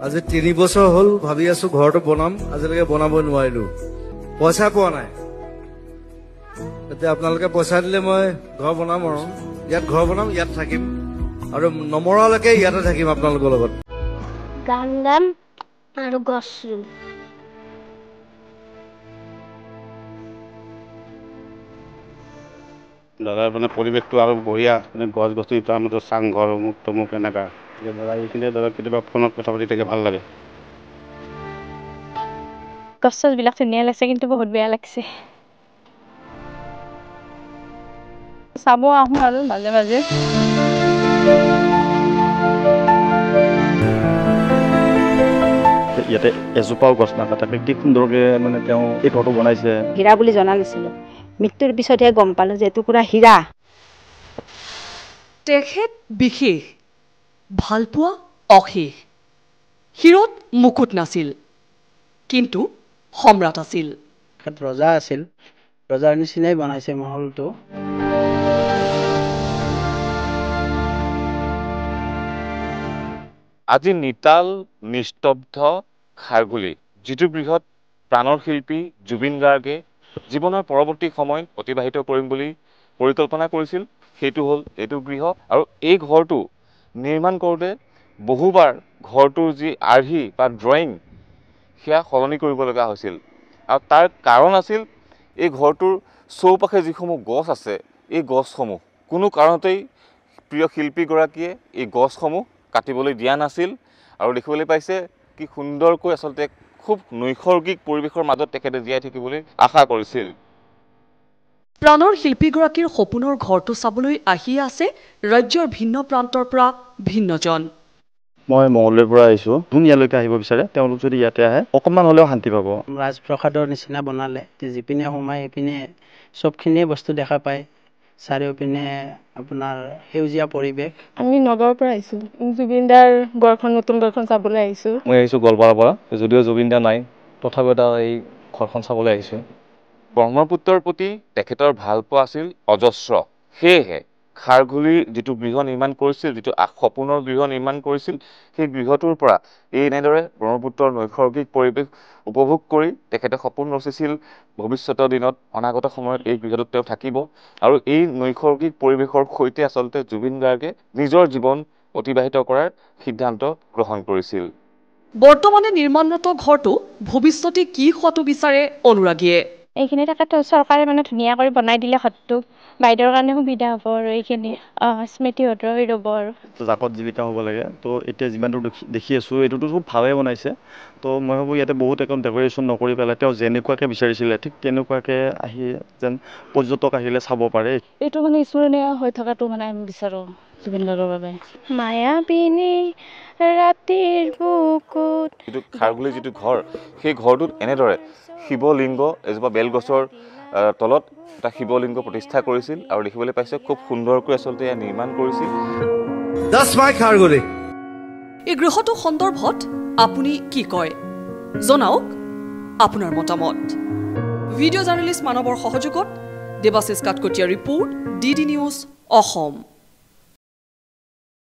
আজি 3 বছৰ হ'ল ভাবি আছো ঘৰটো বনাম, আজিলৈকে বনাব নোৱাৰিলো, পইচা পোৱা নাই। এতিয়া আপোনালোকে পইচা দিলে মই ঘৰ বনাম, আৰু ইয়াত ঘৰ বনাম, ইয়াত থাকিম, আৰু নমৰালৈকে ইয়াতে থাকিম আপোনালোকৰ লগত। গান গাম আৰু গছ ৰুম। দাদা মানে পৰিৱেশটো আৰু বঢ়িয়া, মানে গছ গছনি তাৰ মাজত চাংঘৰ অমুক তমুক এনেকা। দাদা এইখিনিয়ে দাদা কেতিয়াবা ফোনত কথা পাতি থাকে, ভাল লাগে। গছ চছবিলাক ধুনীয়া লাগিছে, কিন্তু বহুত বেয়া লাগিছে। চাব আহোঁ আৰু মাজে মাজে। ইয়াতে এজোপাও গছ নাকাটে, কি সুন্দৰকে মানে তেওঁ এই ঘৰটো বনাইছে। হীৰা বুলি জনা নাছিলোঁ, মৃত্যুৰ পিছতহে গম পালোঁ যে এটুকুৰা হীৰা। তেখেত বিশেষ, ভালপোৱা অশেষ। শিৰত মুকুট নাছিল, কিন্তু সম্ৰাট আছিল। তেখেত ৰজা আছিল, ৰজাৰ নিচিনাই বনাইছে মহলটো। আজি নিতাল নিস্তব্ধ খাৰঘুলি, যিটো বৃহৎ প্ৰাণৰ শিল্পী জুবিন গাৰ্গে জীৱনৰ পৰৱৰ্তী সময়ত অতিবাহিত কৰিম বুলি পৰিকল্পনা কৰিছিল, সেইটো হ'ল এইটো গৃহ। আৰু এই ঘৰটো নিৰ্মাণ কৰোঁতে বহুবাৰ ঘৰটোৰ যি আৰ্হি বা ড্ৰয়িং সেয়া সলনি কৰিব লগা হৈছিল, আৰু তাৰ কাৰণ আছিল এই ঘৰটোৰ চৌপাশে যিসমূহ গছ আছে, এই গছসমূহ কোনো কাৰণতেই প্ৰিয় শিল্পীগৰাকীয়ে এই গছসমূহ কাটিবলৈ দিয়া নাছিল। আৰু দেখিবলৈ পাইছে কি সুন্দৰকৈ আচলতে খুব নৈসৰ্গিক পৰিৱেশৰ মাজত তেখেতে জীয়াই থাকিবলৈ আশা কৰিছিল। প্ৰাণৰ শিল্পীগৰাকীৰ সপোনৰ ঘৰটো চাবলৈ আহি আছে ৰাজ্যৰ ভিন্ন প্ৰান্তৰ পৰা ভিন্নজন। মই মঙলদৈৰ পৰা আহিছোঁ, যোন ইয়ালৈকে আহিব বিচাৰে তেওঁলোক যদি ইয়াতে আহে অকণমান হ'লেও শান্তি পাব। ৰাজপ্ৰসাদৰ নিচিনা বনালে, যিপিনে সোমাই এইপিনে চবখিনিয়ে বস্তু দেখা পায়, চাৰিওপিনে আপোনাৰ সেউজীয়া পৰিৱেশ। আমি নগাঁৱৰ পৰা আহিছোঁ, জুবিনদাৰ ঘৰখন, নতুন ঘৰখন চাবলৈ আহিছোঁ। মই আহিছোঁ গোৱালপাৰাৰ পৰা, যদিও জুবিনদা নাই তথাপিও এটা এই ঘৰখন চাবলৈ আহিছোঁ। ব্ৰহ্মপুত্ৰৰ প্ৰতি তেখেতৰ ভালপোৱা আছিল অজস্ৰ, সেয়েহে খাৰঘুলিৰ যিটো গৃহ নিৰ্মাণ কৰিছিল, যিটো সপোনৰ গৃহ নিৰ্মাণ কৰিছিল, সেই গৃহটোৰ পৰা এনেদৰে ব্ৰহ্মপুত্ৰৰ নৈসৰ্গিক পৰিৱেশ উপভোগ কৰি তেখেতে সপোন ৰচিছিল ভৱিষ্যতৰ দিনত অনাগত সময়ত এই গৃহটোত তেওঁ থাকিব, আৰু এই নৈসৰ্গিক পৰিৱেশৰ সৈতে আচলতে জুবিন গাৰ্গে নিজৰ জীৱন অতিবাহিত কৰাৰ সিদ্ধান্ত গ্ৰহণ কৰিছিল। বৰ্তমানে নিৰ্মাণৰত ঘৰটো ভৱিষ্যতে কি হোৱাটো বিচাৰে অনুৰাগীয়ে। এইখিনি তাকেতো চৰকাৰে মানে ধুনীয়া কৰি বনাই দিলে ঘৰটো, বাইদেউৰ কাৰণে সুবিধা হ'ব, আৰু এইখিনি স্মৃতিসৌধ হৈ ৰ'ব আৰু। জাকত জীৱিত হ'ব লাগে, তো এতিয়া যিমানটো দেখি আছোঁ এইটোতো খুব ভালেই বনাইছে। তো মই ভাবোঁ ইয়াতে বহুত একদম ডেক'ৰেশ্যন নকৰি পেলাই তেওঁ যেনেকুৱাকৈ বিচাৰিছিলে ঠিক তেনেকুৱাকৈ আহি যেন পৰ্যটক আহিলে চাব পাৰে। এইটো মানে স্মৰণীয় হৈ থকাটো মানে আমি বিচাৰোঁ জুবিন গাৰ্গৰ বাবে। মায়াবিনী ৰাতিৰ বুকুত, যিটো খাৰঘুলিৰ যিটো ঘৰ, সেই ঘৰটোত এনেদৰে শিৱলিংগ, এজোপা বেলগছৰ তলত এটা শিৱলিংগ প্ৰতিষ্ঠা কৰিছিল, আৰু দেখিবলৈ পাইছে খুব সুন্দৰকৈ আচলতে এয়া নিৰ্মাণ কৰিছিল। খাৰঘুলি। এই গৃহটো সন্দৰ্ভত আপুনি কি কয় জনাওক আপোনাৰ মতামত। ভিডিঅ' জাৰ্নেলিষ্ট মানৱৰ সহযোগত Debashish Katakatiya report, DD news Assam.